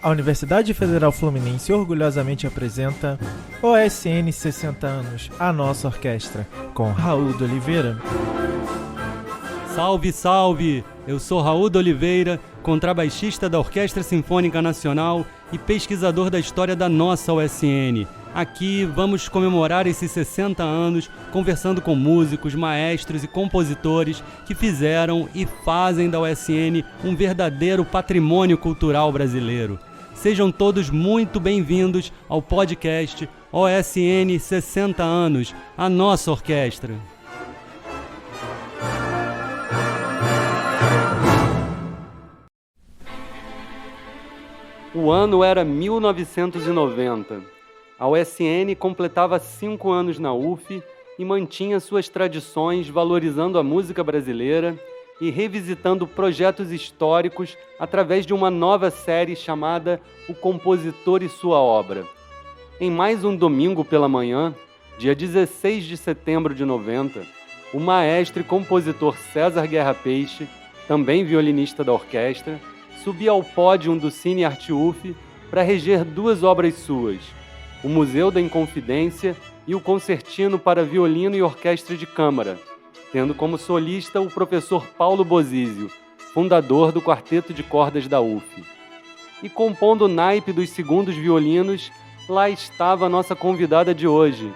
A Universidade Federal Fluminense orgulhosamente apresenta OSN 60 anos, a nossa orquestra, com Raul de Oliveira. Salve, salve! Eu sou Raul de Oliveira, contrabaixista da Orquestra Sinfônica Nacional e pesquisador da história da nossa OSN. Aqui vamos comemorar esses 60 anos conversando com músicos, maestros e compositores que fizeram e fazem da OSN um verdadeiro patrimônio cultural brasileiro. Sejam todos muito bem-vindos ao podcast OSN 60 anos, a nossa orquestra. O ano era 1990. A OSN completava 5 anos na UF e mantinha suas tradições valorizando a música brasileira e revisitando projetos históricos através de uma nova série chamada O Compositor e Sua Obra. Em mais um domingo pela manhã, dia 16 de setembro de 90, o maestro e compositor César Guerra Peixe, também violinista da orquestra, subia ao pódio do Cine Arte UF para reger duas obras suas, o Museu da Inconfidência e o Concertino para Violino e Orquestra de Câmara, tendo como solista o professor Paulo Bozizio, fundador do Quarteto de Cordas da UF. E compondo o naipe dos segundos violinos, lá estava a nossa convidada de hoje,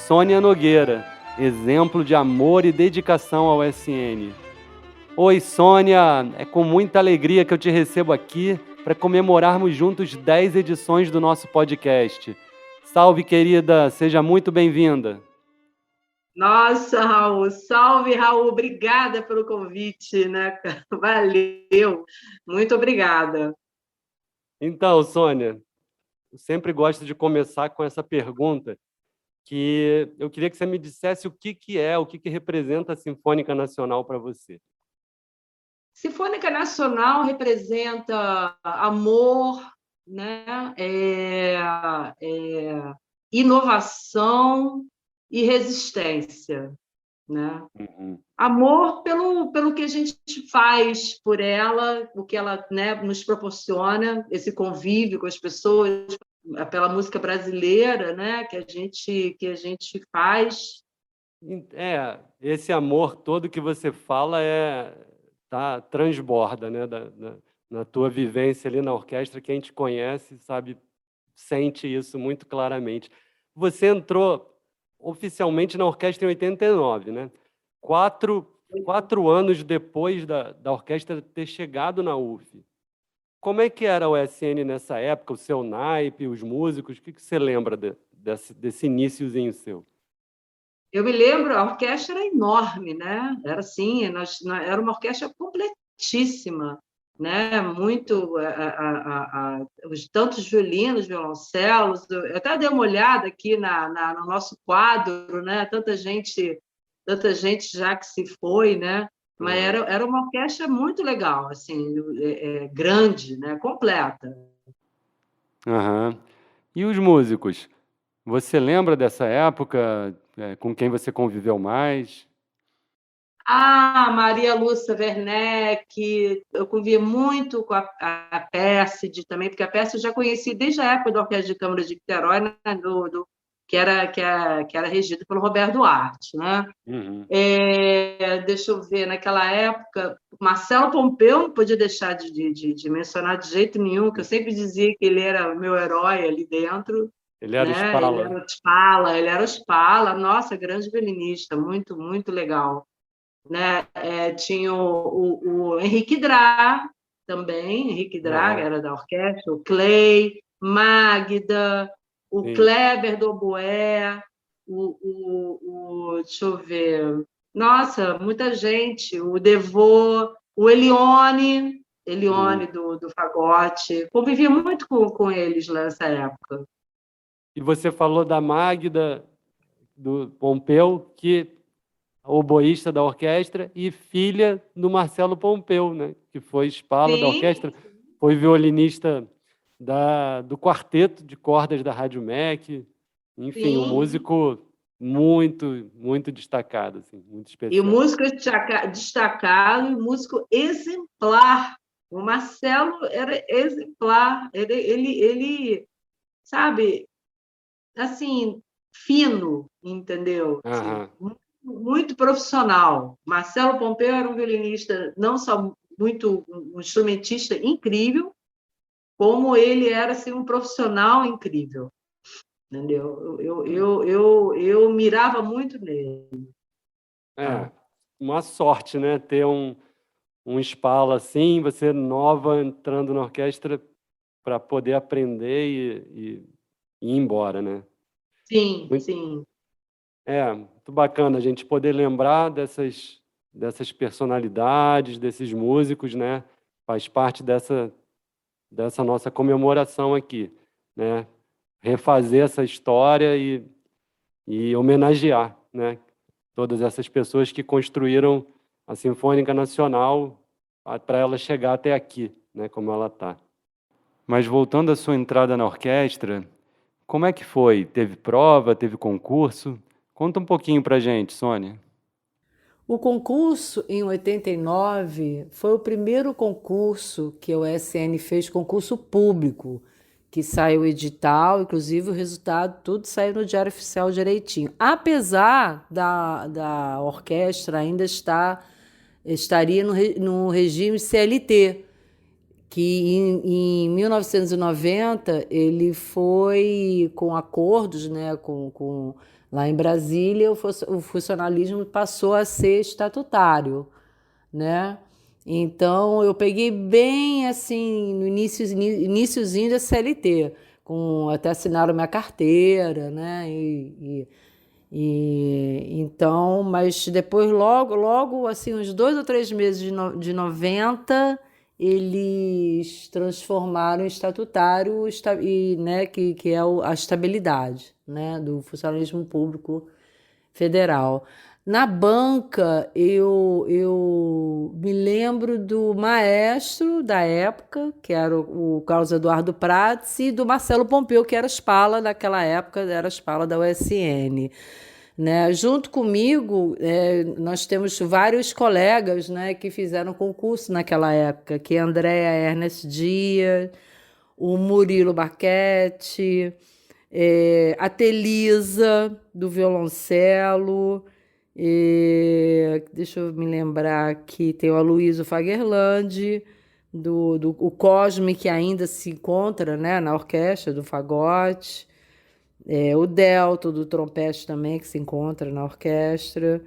Sônia Nogueira, exemplo de amor e dedicação ao SN. Oi, Sônia, é com muita alegria que eu te recebo aqui para comemorarmos juntos 10 edições do nosso podcast. Salve, querida, seja muito bem-vinda. Nossa, Raul, salve, Raul, obrigada pelo convite, né? Valeu, muito obrigada. Então, Sônia, eu sempre gosto de começar com essa pergunta, que eu queria que você me dissesse o que representa a Sinfônica Nacional para você. Sinfônica Nacional representa amor, né? Inovação e resistência, né? Uhum. Amor pelo que a gente faz por ela, o que ela, né, nos proporciona, esse convívio com as pessoas, pela música brasileira, né, que a gente faz. Esse amor todo que você fala transborda, né, na tua vivência ali na orquestra. Quem te conhece sabe, sente isso muito claramente. Você entrou oficialmente na orquestra em 89, né? Quatro anos depois da orquestra ter chegado na UF. Como é que era o SN nessa época, o seu naipe, os músicos? O que você lembra desse iniciozinho seu? Eu me lembro, a orquestra era enorme, né? Era assim, era uma orquestra completíssima, né? Muito, os tantos violinos, violoncelos. Eu até dei uma olhada aqui no nosso quadro, né? Tanta gente já que se foi, né? Mas era uma orquestra muito legal, assim, grande, né? Completa. Uhum. E os músicos? Você lembra dessa época? Com quem você conviveu mais? Maria Lúcia Werneck, eu convivi muito com a Pérside também, porque a Pérside eu já conheci desde a época da Orquestra de Câmara de Niterói, né, que era regido pelo Roberto Duarte, né? Uhum. Deixa eu ver, naquela época, Marcelo Pompeu não podia deixar de mencionar de jeito nenhum, que eu sempre dizia que ele era o meu herói ali dentro. Ele era o Né? Spala. Ele era o Spala, nossa, grande violinista, muito, muito legal. Né? Tinha o Henrique Drá também, Henrique Drá, era da orquestra, o Clay, Magda, o Sim. Kleber do oboé, deixa eu ver, nossa, muita gente, o Devô, o Elione do fagote, convivia muito com eles nessa época. E você falou da Magda, do Pompeu, que oboísta da orquestra e filha do Marcelo Pompeu, né? Que foi Spala da orquestra, foi violinista do quarteto de cordas da Rádio MEC, enfim, Sim. Um músico muito, muito destacado, assim, muito especial. E o músico destacado, músico exemplar, O Marcelo era exemplar, ele, sabe, assim, fino, entendeu? Assim, Aham. muito profissional. Marcelo Pompeu era um violinista, não só muito um instrumentista incrível, como ele era assim, um profissional incrível, entendeu? Eu mirava muito nele. É, uma sorte, né? Ter um espala assim, você nova entrando na orquestra para poder aprender e ir embora, né? Sim, Muito, sim. muito bacana a gente poder lembrar dessas personalidades, desses músicos, né? Faz parte dessa nossa comemoração aqui, né? Refazer essa história e homenagear, né? Todas essas pessoas que construíram a Sinfônica Nacional para ela chegar até aqui, né? Como ela está. Mas voltando à sua entrada na orquestra, como é que foi? Teve prova, teve concurso? Conta um pouquinho pra gente, Sônia. O concurso em 89 foi o primeiro concurso que o SN fez, concurso público, que saiu o edital, inclusive o resultado, tudo saiu no Diário Oficial direitinho. Apesar da orquestra ainda estaria no regime CLT, que em 1990 ele foi com acordos, né, lá em Brasília, o funcionalismo passou a ser estatutário, né? Então eu peguei bem assim no iniciozinho da CLT, até assinaram minha carteira, né? Então, mas depois logo assim uns 2 ou 3 meses de 90 eles transformaram em estatutário e, né, que é a estabilidade, né, do funcionalismo público federal. Na banca, eu me lembro do maestro da época, que era o Carlos Eduardo Prats, e do Marcelo Pompeu, que era espala naquela época, era espala da USN. Né? Junto comigo, nós temos vários colegas, né, que fizeram concurso naquela época, que é a Andréa Ernest Dias, o Murilo Baquete, a Telisa, do violoncelo, deixa eu me lembrar que tem o Aloysio Fagerland, o Cosme, que ainda se encontra, né, na orquestra do fagote, o Delto, do trompete também, que se encontra na orquestra.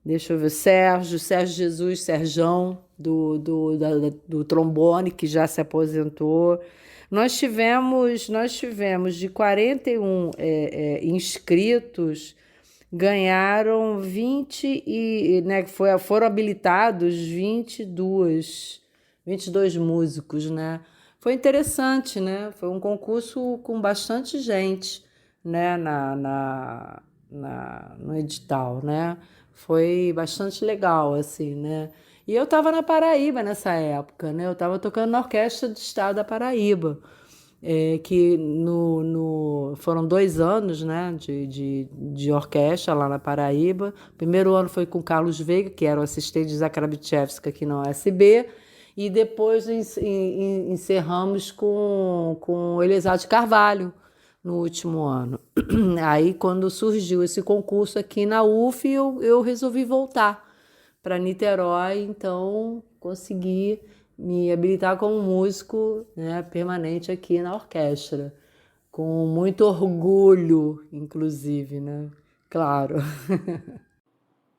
Deixa eu ver, Sérgio Jesus, Serjão, do trombone, que já se aposentou. Nós tivemos de 41 inscritos, ganharam 20 né, foram habilitados 22 músicos, né? Foi interessante, né? Foi um concurso com bastante gente, né, no edital, né? Foi bastante legal, assim, né? E eu estava na Paraíba nessa época, né? Eu estava tocando na Orquestra do Estado da Paraíba, que foram 2 anos, né, de orquestra lá na Paraíba. O primeiro ano foi com Carlos Veiga, que era o assistente de Zakrabitchevska aqui na USB, e depois encerramos com o Elizade de Carvalho no último ano. Aí, quando surgiu esse concurso aqui na UF, eu resolvi voltar para Niterói, então consegui me habilitar como músico, né, permanente aqui na orquestra, com muito orgulho, inclusive, né? Claro.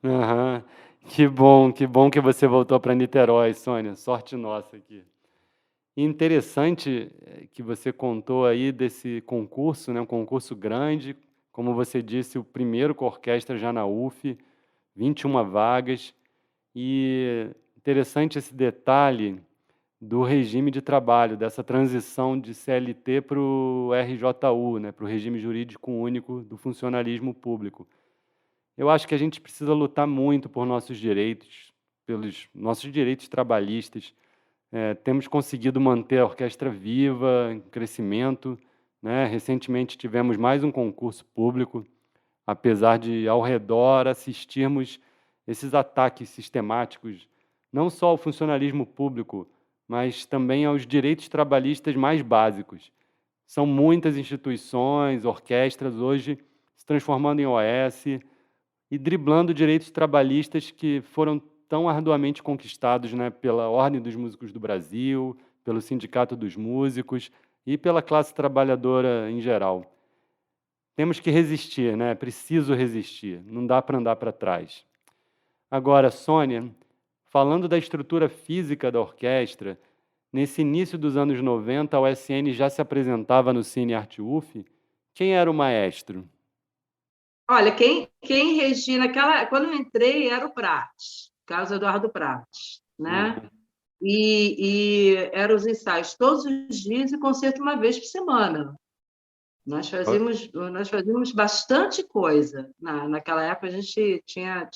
Aham. Que bom que você voltou para Niterói, Sônia. Sorte nossa aqui. E interessante que você contou aí desse concurso, né? Um concurso grande, como você disse, o primeiro com a orquestra já na UF, 21 vagas. E interessante esse detalhe do regime de trabalho, dessa transição de CLT para o RJU, né? Para o regime jurídico único do funcionalismo público. Eu acho que a gente precisa lutar muito por nossos direitos, pelos nossos direitos trabalhistas. Temos conseguido manter a orquestra viva, em crescimento, né? Recentemente tivemos mais um concurso público, apesar de, ao redor, assistirmos esses ataques sistemáticos, não só ao funcionalismo público, mas também aos direitos trabalhistas mais básicos. São muitas instituições, orquestras hoje se transformando em OS e driblando direitos trabalhistas que foram tão arduamente conquistados, né, pela Ordem dos Músicos do Brasil, pelo Sindicato dos Músicos e pela classe trabalhadora em geral. Temos que resistir, né? Preciso resistir, não dá para andar para trás. Agora, Sônia, falando da estrutura física da orquestra, nesse início dos anos 90, a USN já se apresentava no Cine Arte UF. Quem era o maestro? Olha, quem regia quando eu entrei era o Prates, Carlos Eduardo Prates, né? E eram os ensaios todos os dias e concerto uma vez por semana. Nós fazíamos bastante coisa. Naquela época, a gente tinha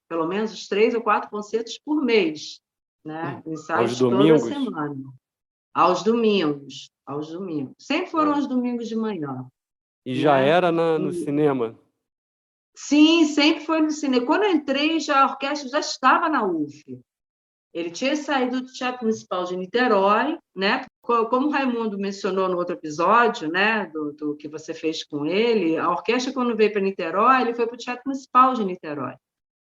pelo menos 3 ou 4 concertos por mês, né? Ensaios Aos toda domingos? semana. Aos domingos. Sempre foram aos domingos de manhã. E já né? era no cinema? Sim, sempre foi no cinema. Quando eu entrei, a orquestra já estava na UF. Ele tinha saído do Teatro Municipal de Niterói, né? Como o Raimundo mencionou no outro episódio, né, do que você fez com ele, a orquestra, quando veio para Niterói, ele foi para o Teatro Municipal de Niterói.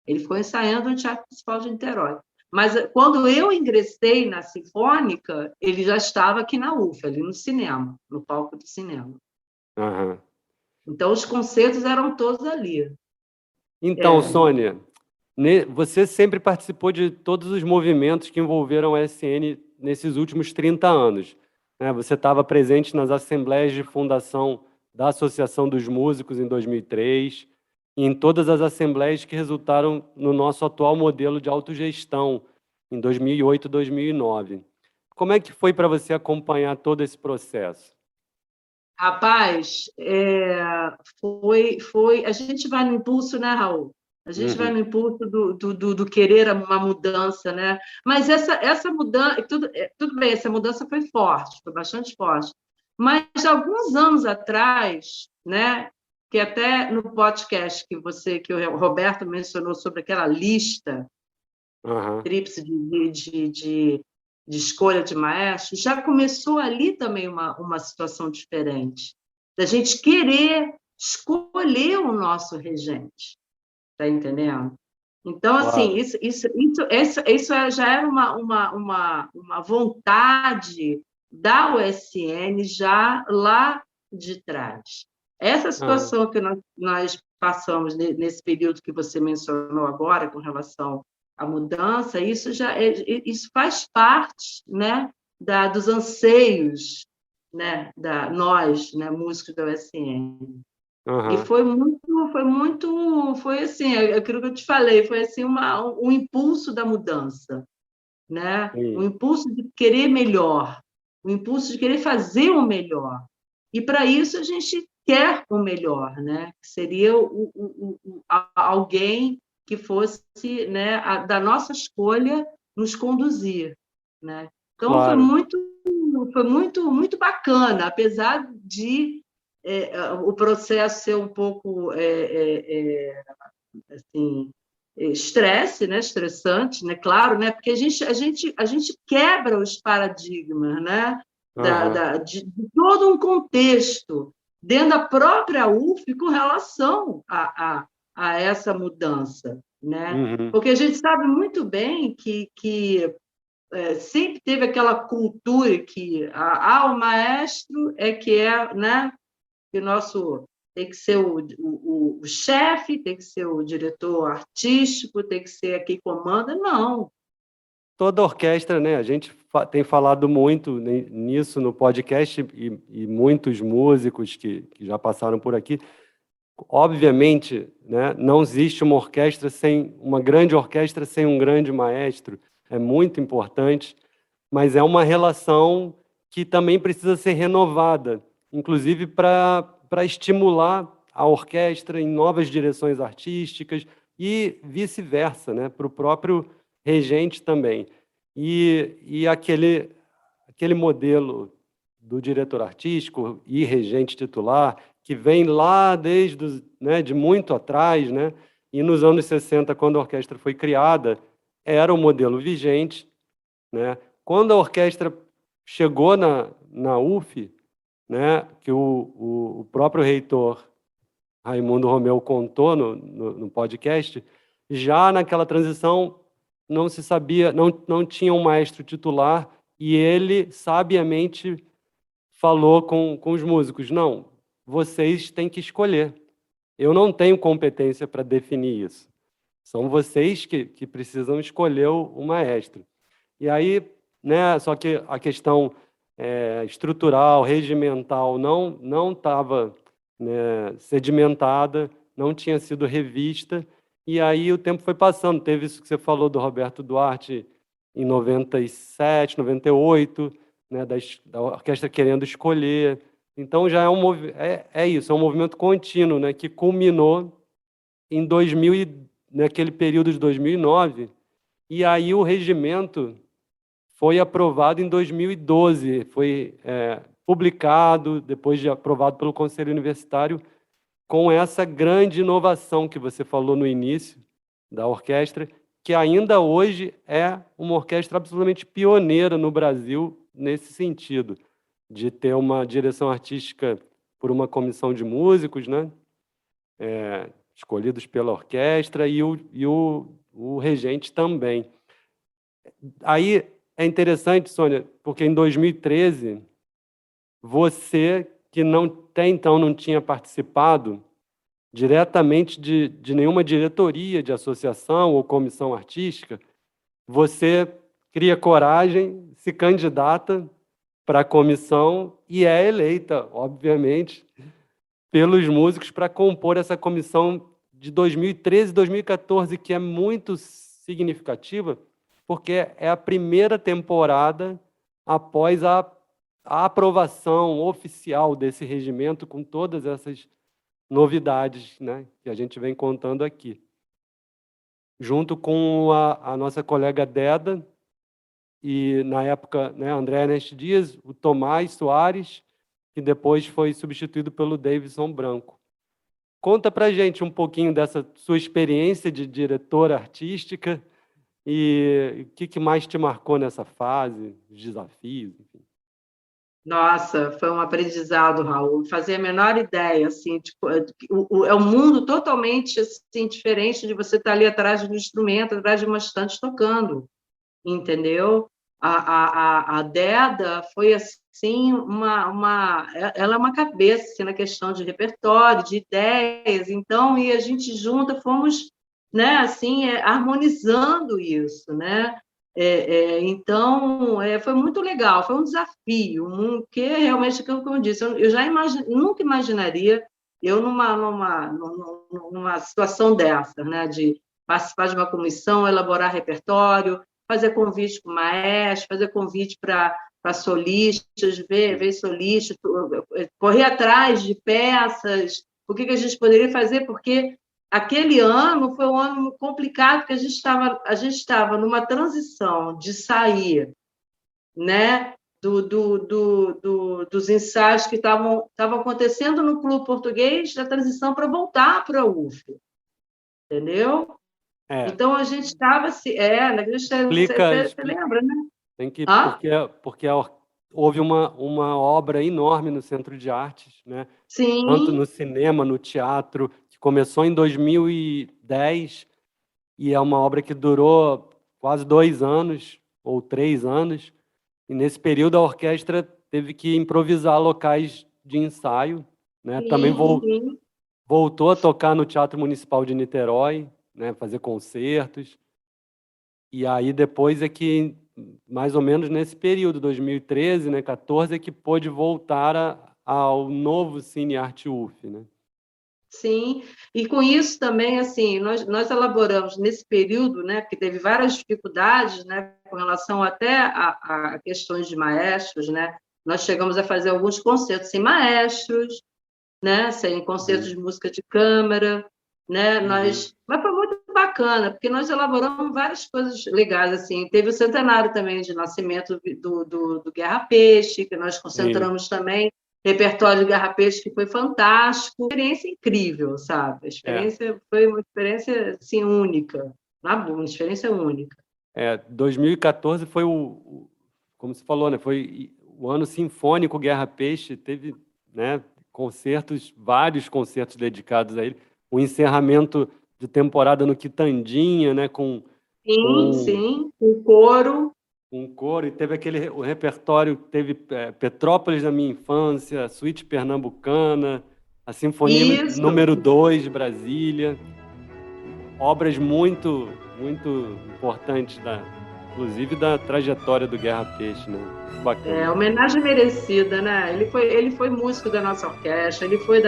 Ele ficou ensaiando no Teatro Municipal de Niterói. Mas, quando eu ingressei na Sinfônica, ele já estava aqui na UF, ali no cinema, no palco do cinema. Uhum. Então, os concertos eram todos ali. Então, Sônia, você sempre participou de todos os movimentos que envolveram a SN nesses últimos 30 anos. Né? Você estava presente nas assembleias de fundação da Associação dos Músicos em 2003 e em todas as assembleias que resultaram no nosso atual modelo de autogestão em 2008 e 2009. Como é que foi para você acompanhar todo esse processo? Rapaz, foi. A gente vai no impulso, né, Raul? A gente vai no impulso do querer uma mudança, né? Mas essa mudança, tudo bem, essa mudança foi forte, foi bastante forte. Mas alguns anos atrás, né? Que até no podcast que o Roberto mencionou sobre aquela lista tríplice de escolha de maestro, já começou ali também uma situação diferente, da gente querer escolher o nosso regente, tá entendendo? Então, assim, isso já era uma vontade da USN já lá de trás. Essa situação que nós passamos nesse período que você mencionou agora, com relação à mudança, isso faz parte, né, dos anseios, né, nós, né, músicos da USN. E foi assim, aquilo que eu te falei, foi assim um impulso da mudança, né? Um impulso de querer melhor, um impulso de querer fazer o melhor. E para isso a gente quer o melhor, né? Que seria alguém que fosse, né, da nossa escolha nos conduzir, né? Então Claro. foi muito bacana, apesar de o processo ser um pouco assim, estresse, né, estressante, né, claro, né, porque a gente quebra os paradigmas, né, de todo um contexto dentro da própria UF com relação a essa mudança, né, porque a gente sabe muito bem que sempre teve aquela cultura que o maestro né, que o nosso tem que ser o chefe, tem que ser o diretor artístico, tem que ser quem comanda. Não. Toda orquestra, né? A gente tem falado muito nisso no podcast e muitos músicos que já passaram por aqui. Obviamente, né, não existe uma grande orquestra sem um grande maestro. É muito importante, mas é uma relação que também precisa ser renovada, inclusive para estimular a orquestra em novas direções artísticas e vice-versa, né, para o próprio regente também. E aquele modelo do diretor artístico e regente titular, que vem lá desde de muito atrás, né, e nos anos 60, quando a orquestra foi criada, era o modelo vigente, né? Quando a orquestra chegou na UF, né, que o próprio reitor Raimundo Romeu contou no podcast, já naquela transição não se sabia, não tinha um maestro titular, e ele sabiamente falou com os músicos: não, vocês têm que escolher. Eu não tenho competência para definir isso. São vocês que precisam escolher o maestro. E aí, né, só que a questão estrutural, regimental, não estava, né, sedimentada, não tinha sido revista, e aí o tempo foi passando. Teve isso que você falou do Roberto Duarte em 97, 98, né, da orquestra querendo escolher. Então já é isso, é um movimento contínuo, né, que culminou em 2000, naquele período de 2009, e aí o regimento foi aprovado em 2012, foi publicado, depois de aprovado pelo Conselho Universitário, com essa grande inovação que você falou no início da orquestra, que ainda hoje é uma orquestra absolutamente pioneira no Brasil nesse sentido, de ter uma direção artística por uma comissão de músicos, né? Escolhidos pela orquestra, e o regente também. Aí é interessante, Sônia, porque em 2013, você, que até então não tinha participado diretamente de nenhuma diretoria de associação ou comissão artística, você cria coragem, se candidata para a comissão e é eleita, obviamente, pelos músicos para compor essa comissão de 2013 e 2014, que é muito significativa, porque é a primeira temporada após a aprovação oficial desse regimento, com todas essas novidades, né, que a gente vem contando aqui. Junto com a nossa colega Deda, e na época, né, André Ernest Dias, o Tomás Soares, que depois foi substituído pelo Davidson Branco. Conta para a gente um pouquinho dessa sua experiência de diretora artística e o que mais te marcou nessa fase, os desafios, enfim. Nossa, foi um aprendizado, Raul. Não fazia a menor ideia, assim, tipo, é um mundo totalmente assim, diferente de você estar ali atrás do instrumento, atrás de uma estante tocando, entendeu? A Deda foi assim ela é uma cabeça assim, na questão de repertório, de ideias. Então, e a gente junta fomos, né, assim, harmonizando isso, né? Então, foi muito legal, foi um desafio, que realmente, como eu disse, eu já nunca imaginaria eu numa situação dessa, né, de participar de uma comissão, elaborar repertório, fazer convite para o maestro, fazer convite para solistas, ver solistas, correr atrás de peças, o que a gente poderia fazer, porque aquele ano foi um ano complicado, porque a gente estava numa transição de sair, né, dos ensaios que estavam acontecendo no Clube Português, da transição para voltar para a UF, entendeu? Então, a gente estava... Você lembra, né? Tem que, porque houve uma obra enorme no Centro de Artes, né? Sim. Tanto no cinema, no teatro, que começou em 2010, e é uma obra que durou quase 2 anos, ou 3 anos, e nesse período a orquestra teve que improvisar locais de ensaio, né? Sim, também sim. voltou a tocar no Teatro Municipal de Niterói, né? Fazer concertos, e aí depois é que, mais ou menos nesse período, 2013, né, 14, é que pôde voltar ao novo Cine Arte UF, né? Sim, e com isso também, assim, nós elaboramos nesse período, né, que teve várias dificuldades, né, com relação até a questões de maestros, né, nós chegamos a fazer alguns concertos sem maestros, né, sem concertos de música de câmara, né, mas foi muito bacana, porque nós elaboramos várias coisas legais, assim, teve o centenário também de nascimento do Guerra Peixe, que nós concentramos também, repertório de Guerra Peixe, que foi fantástico, experiência incrível, sabe? A experiência foi uma experiência, assim, única, uma experiência única. 2014 foi como você falou, né? Foi o ano sinfônico Guerra Peixe, teve, né, vários concertos dedicados a ele. O encerramento de temporada no Quitandinha, né, Sim, o coro. com coro, e teve o repertório, teve Petrópolis na Minha Infância, Suíte Pernambucana, a Sinfonia Isso. número 2 de Brasília, obras muito, muito importantes, inclusive da trajetória do Guerra Peixe, né? Bacana. Homenagem merecida, né? Ele foi músico da nossa orquestra, ele foi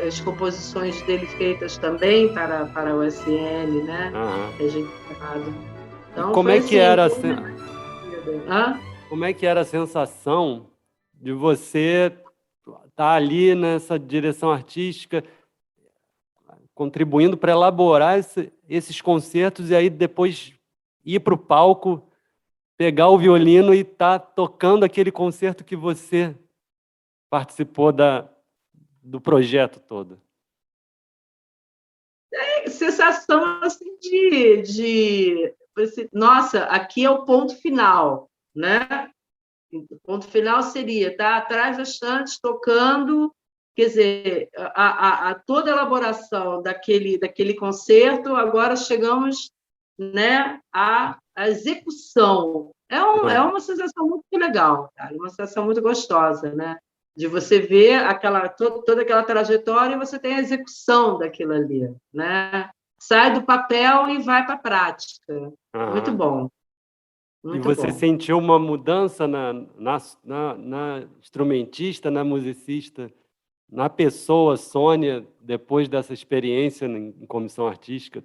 as composições dele feitas também para o SN, né? Registrado. Então, como foi é que era Como é que era a sensação de você estar ali nessa direção artística, contribuindo para elaborar esses concertos e aí depois ir para o palco, pegar o violino e estar tocando aquele concerto que você participou do projeto todo? Sensação assim nossa, aqui é o ponto final, né? O ponto final seria estar atrás da estante tocando, quer dizer, toda a elaboração daquele concerto, agora chegamos, né, à execução. É uma sensação muito legal, cara, uma sensação muito gostosa, né? De você ver toda aquela trajetória e você tem a execução daquilo ali, né? Sai do papel e vai para a prática. Muito bom. E você sentiu uma mudança na instrumentista, na musicista, na pessoa, Sônia, depois dessa experiência em comissão artística?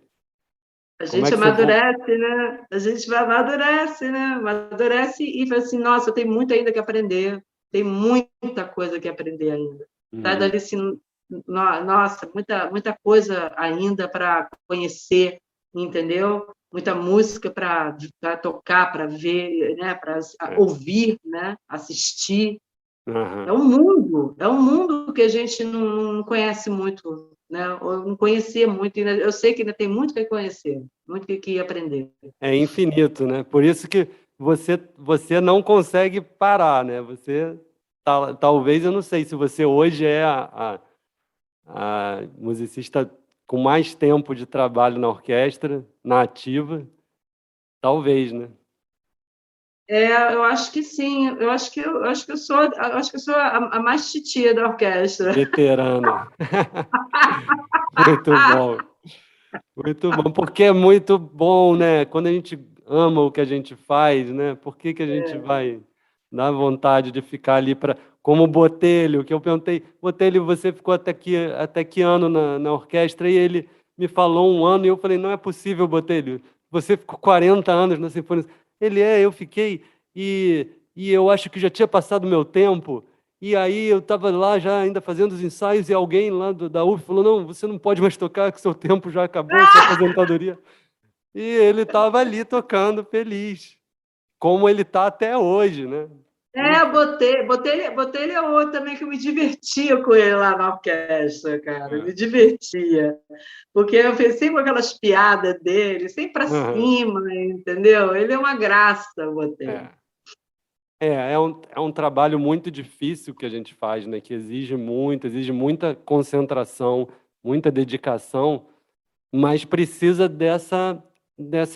A gente amadurece, né? A gente amadurece, né? Amadurece e fala assim, nossa, eu tenho muito ainda que aprender, tem muita coisa que aprender ainda. Tá dali, assim, nossa, muita coisa ainda para conhecer, entendeu? Muita música para tocar, para ver, né? Para ouvir, né? Assistir. É um mundo que a gente não conhece muito, né? Eu não conhecia muito, eu sei que ainda tem muito que conhecer, muito que aprender. É infinito, né? Por isso que você não consegue parar, né? Você talvez, eu não sei se você hoje é a musicista com mais tempo de trabalho na orquestra, na ativa, talvez, né? Eu acho que sim. Eu acho que eu sou a mais titia da orquestra. Veterana. Muito bom. Muito bom, porque é muito bom, né? Quando a gente ama o que a gente faz, né? Por que a gente vai dar vontade de ficar ali como o Botelho, que eu perguntei, Botelho, você ficou até que ano na orquestra? E ele me falou 1 ano, e eu falei, não é possível, Botelho, você ficou 40 anos na Sinfonia. Eu fiquei, e eu acho que já tinha passado o meu tempo, e aí eu estava lá já ainda fazendo os ensaios, e alguém lá da UF falou, não, você não pode mais tocar, que seu tempo já acabou, sua aposentadoria. E ele estava ali tocando, feliz, como ele está até hoje, né? Botelho é outro também que eu me divertia com ele lá na orquestra, cara. Me divertia. Porque eu pensei com aquelas piadas dele, sempre para cima, entendeu? Ele é uma graça, Botelho. É um trabalho muito difícil que a gente faz, né? Que exige muita concentração, muita dedicação, mas precisa dessa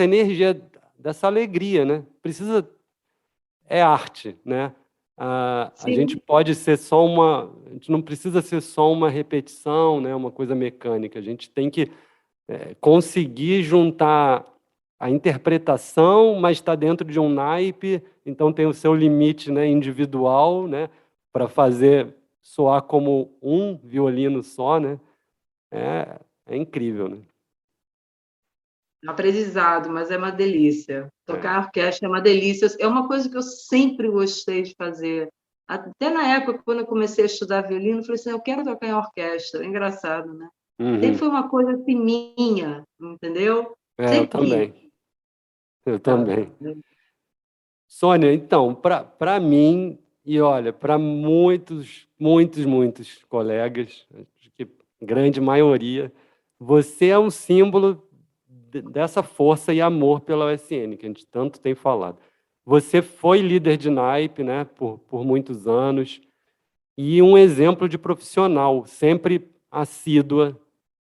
energia, dessa alegria, né? É arte, né? A gente pode ser a gente não precisa ser só uma repetição, né? Uma coisa mecânica. A gente tem que conseguir juntar a interpretação, mas está dentro de um naipe, então tem o seu limite, né, individual, né, para fazer soar como um violino só, né? É incrível, né? Aprendizado, mas é uma delícia. Tocar orquestra é uma delícia. É uma coisa que eu sempre gostei de fazer. Até na época, quando eu comecei a estudar violino, eu falei assim, eu quero tocar em orquestra. É engraçado, né? Sempre foi uma coisa assim minha, entendeu? Eu também. Sônia, então, para mim, e olha, para muitos colegas, acho que grande maioria, você é um símbolo dessa força e amor pela USN, que a gente tanto tem falado. Você foi líder de naipe, né, por muitos anos, e um exemplo de profissional, sempre assídua,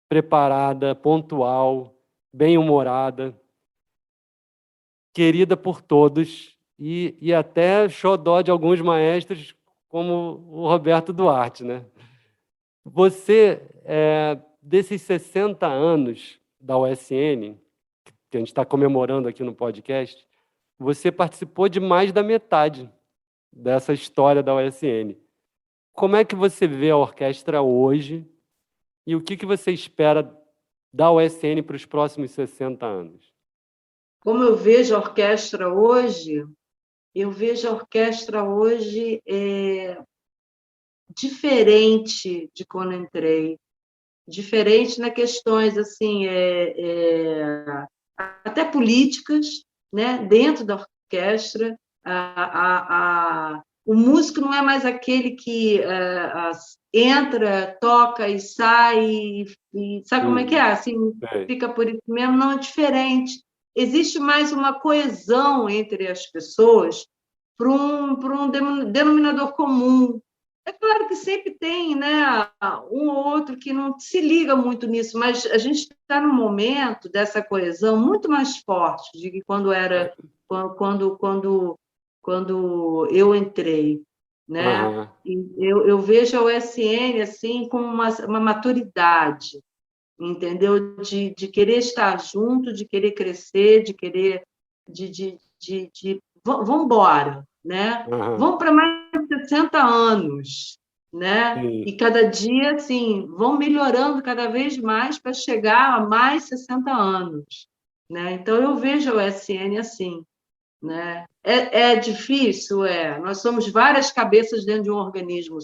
preparada, pontual, bem-humorada, querida por todos, e até xodó de alguns maestros, como o Roberto Duarte, né? Você, desses 60 anos da USN, que a gente está comemorando aqui no podcast, você participou de mais da metade dessa história da USN. Como é que você vê a orquestra hoje e o que você espera da USN para os próximos 60 anos? Como eu vejo a orquestra hoje, diferente de quando entrei. Diferente nas questões assim, até políticas, né? Dentro da orquestra. O músico não é mais aquele que entra, toca e sai, e sabe como é que é? Assim, fica por isso mesmo, não é diferente. Existe mais uma coesão entre as pessoas para um denominador comum. É claro que sempre tem, né, um ou outro que não se liga muito nisso, mas a gente está num momento dessa coesão muito mais forte do que quando eu entrei, né? Uhum. E eu vejo a USN assim como uma maturidade, entendeu? De querer estar junto, de querer crescer, de querer vamos embora, né? Uhum. Vamos para mais de 60 anos, né? Sim. E cada dia assim vão melhorando cada vez mais para chegar a mais 60 anos, né? Então eu vejo a USN assim, né? É difícil, Nós somos várias cabeças dentro de um organismo,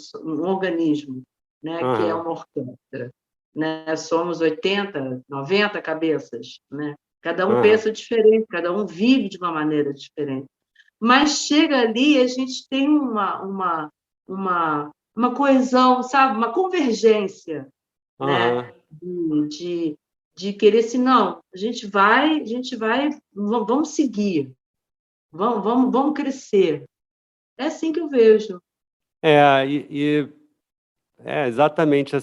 né? Uhum. Que é uma orquestra, né? Somos 80, 90 cabeças, né? Cada um pensa diferente, cada um vive de uma maneira diferente. Mas chega ali, a gente tem uma coesão, sabe? Uma convergência, né? De querer assim, não, a gente vai, vamos seguir. Vamos crescer. É assim que eu vejo. Exatamente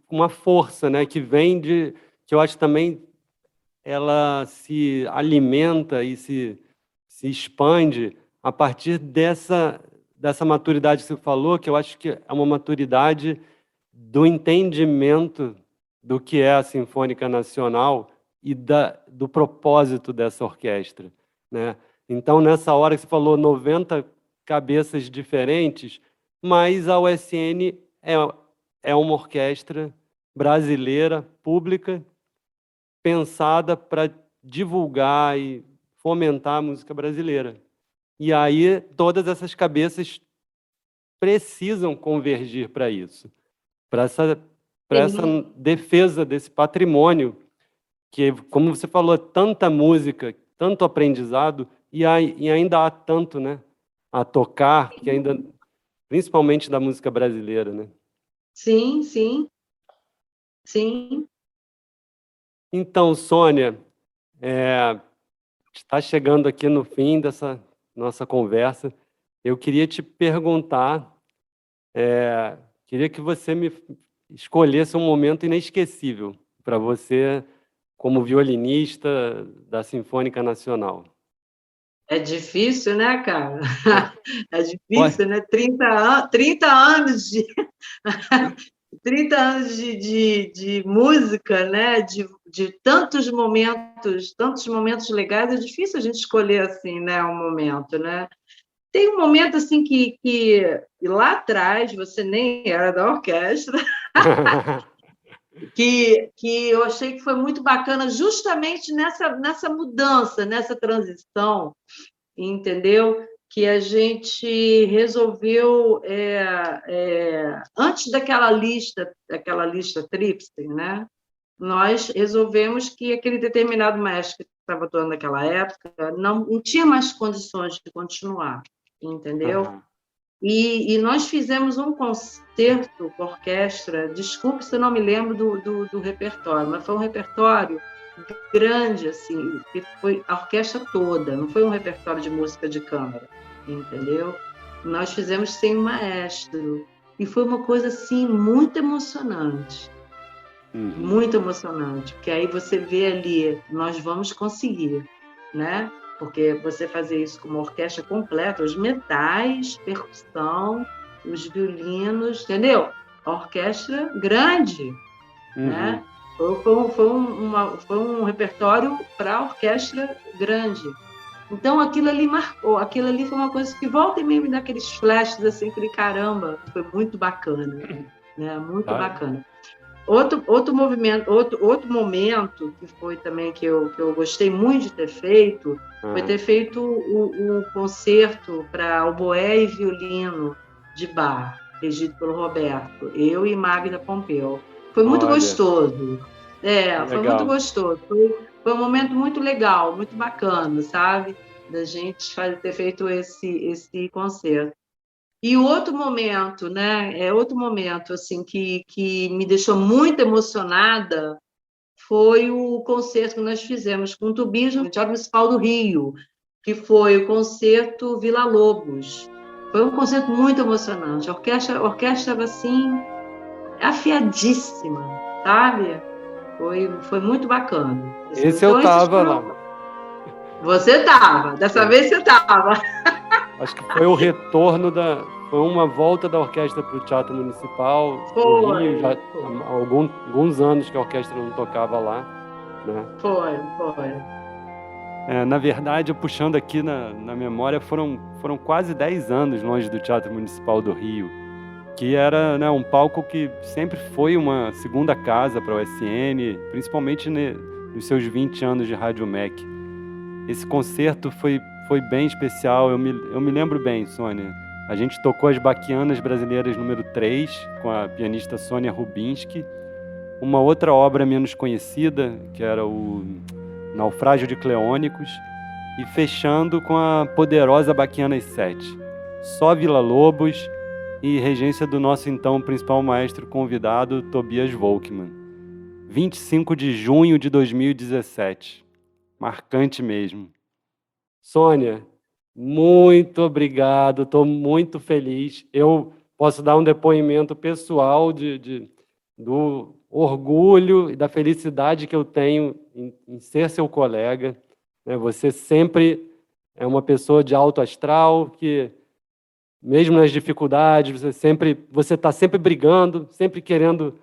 uma força, né, que vem que eu acho também ela se alimenta e se expande a partir dessa maturidade que você falou, que eu acho que é uma maturidade do entendimento do que é a Sinfônica Nacional e do propósito dessa orquestra, né? Então, nessa hora que você falou 90 cabeças diferentes, mas a USN é uma orquestra brasileira, pública, pensada para divulgar e fomentar a música brasileira. E aí todas essas cabeças precisam convergir para isso, para essa defesa desse patrimônio que, como você falou, tanta música, tanto aprendizado e ainda há tanto, né, a tocar, que ainda, principalmente da música brasileira, né? Sim, sim, sim. Então, Sônia, está chegando aqui no fim dessa nossa conversa. Eu queria te perguntar, queria que você me escolhesse um momento inesquecível para você como violinista da Sinfônica Nacional. É difícil, né, cara? É difícil, né? 30 anos de 30 anos de música, né? De tantos momentos legais, é difícil a gente escolher assim, né, um momento, né? Tem um momento assim que lá atrás você nem era da orquestra, que eu achei que foi muito bacana justamente nessa mudança, nessa transição, entendeu? Que a gente resolveu, antes daquela lista tríplice, né? Nós resolvemos que aquele determinado mestre que estava atuando naquela época não tinha mais condições de continuar, entendeu? E nós fizemos um concerto com orquestra, desculpe se eu não me lembro do repertório, mas foi um repertório grande, assim, que foi a orquestra toda, não foi um repertório de música de câmara, entendeu? Nós fizemos sem um maestro, e foi uma coisa, assim, muito emocionante. Muito emocionante, porque aí você vê ali, nós vamos conseguir, né? Porque você fazer isso com uma orquestra completa, os metais, percussão, os violinos, entendeu? A orquestra grande, né? Foi um repertório para a orquestra grande. Então, aquilo ali marcou, aquilo ali foi uma coisa que volta e meia me dá aqueles flashes assim, falei, caramba, foi muito bacana, né? Muito bacana. Outro momento que foi também que eu gostei muito de ter feito foi ter feito o concerto para oboé e violino de Bach, regido pelo Roberto, eu e Magda Pompeu. Foi muito gostoso. Foi muito gostoso. Foi um momento muito legal, muito bacana, sabe? Da gente ter feito esse concerto. E outro momento, né? Outro momento assim que me deixou muito emocionada foi o concerto que nós fizemos com o Tubismo, no Teatro Municipal do Rio, que foi o concerto Vila Lobos. Foi um concerto muito emocionante. A orquestra estava assim afiadíssima, sabe? Foi muito bacana. Esse então, eu estava lá. Você estava. Dessa vez você estava. Acho que foi o retorno foi uma volta da orquestra para o Teatro Municipal do Rio. Já há alguns anos que a orquestra não tocava lá, né? Foi. Na verdade, puxando aqui na memória, foram quase 10 anos longe do Teatro Municipal do Rio, que era, né, um palco que sempre foi uma segunda casa para o OSN, principalmente nos seus 20 anos de Rádio MEC. Esse concerto foi bem especial, eu me lembro bem, Sônia. A gente tocou as Baquianas Brasileiras número 3, com a pianista Sônia Rubinski, uma outra obra menos conhecida, que era o Naufrágio de Cleônicos, e fechando com a poderosa Baquianas 7. Só Vila Lobos e regência do nosso então principal maestro convidado, Tobias Volkmann. 25 de junho de 2017. Marcante mesmo. Sônia, muito obrigado, estou muito feliz. Eu posso dar um depoimento pessoal do orgulho e da felicidade que eu tenho em ser seu colega. Você sempre é uma pessoa de alto astral, que, mesmo nas dificuldades, você está sempre brigando, sempre querendo,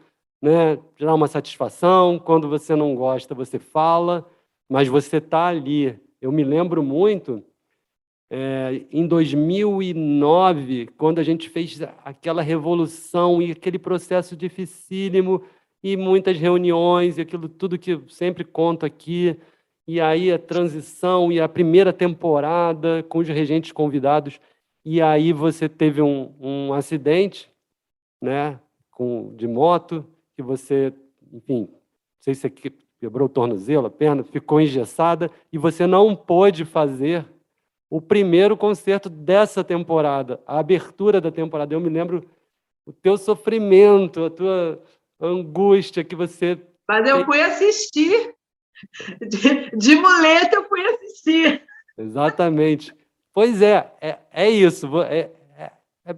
né, dar uma satisfação. Quando você não gosta, você fala, mas você está ali. Eu me lembro muito, em 2009, quando a gente fez aquela revolução e aquele processo dificílimo, e muitas reuniões, e aquilo tudo que eu sempre conto aqui, e aí a transição, e a primeira temporada com os regentes convidados, e aí você teve um acidente, né, de moto, que você, enfim, não sei se você quebrou o tornozelo, a perna, ficou engessada, e você não pôde fazer o primeiro concerto dessa temporada, a abertura da temporada. Eu me lembro o teu sofrimento, a tua angústia que você... Mas eu fui assistir. De muleta eu fui assistir. Exatamente. Pois é isso.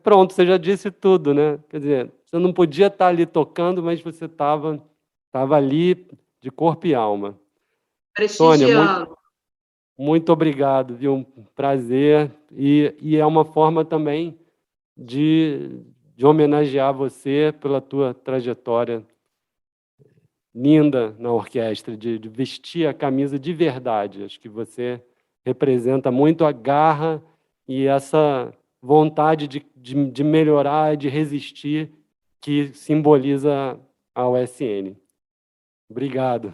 Pronto, você já disse tudo, né? Quer dizer, você não podia estar ali tocando, mas você estava ali de corpo e alma. Sônia, muito obrigado, viu? Um prazer. E é uma forma também de homenagear você pela tua trajetória linda na orquestra, de vestir a camisa de verdade. Acho que você representa muito a garra e essa vontade de melhorar, de resistir, que simboliza a OSN. Obrigado.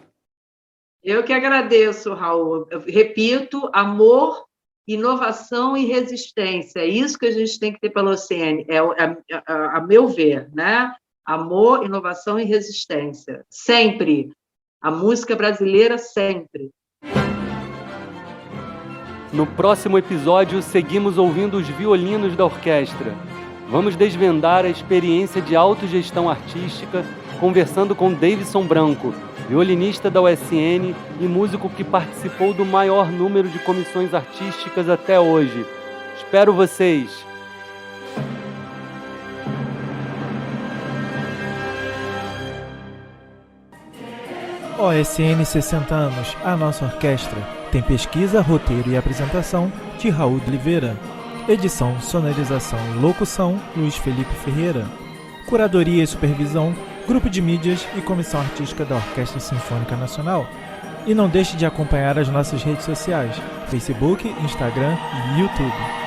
Eu que agradeço, Raul. Eu repito, amor, inovação e resistência. É isso que a gente tem que ter pela OSN, a meu ver, né? Amor, inovação e resistência. Sempre. A música brasileira, sempre. No próximo episódio, seguimos ouvindo os violinos da orquestra. Vamos desvendar a experiência de autogestão artística conversando com Davidson Branco, violinista da USN e músico que participou do maior número de comissões artísticas até hoje. Espero vocês! OSN 60 anos, a nossa orquestra. Tem pesquisa, roteiro e apresentação de Raul de Oliveira. Edição, sonorização e locução, Luiz Felipe Ferreira. Curadoria e supervisão, Grupo de Mídias e Comissão Artística da Orquestra Sinfônica Nacional. E não deixe de acompanhar as nossas redes sociais, Facebook, Instagram e YouTube.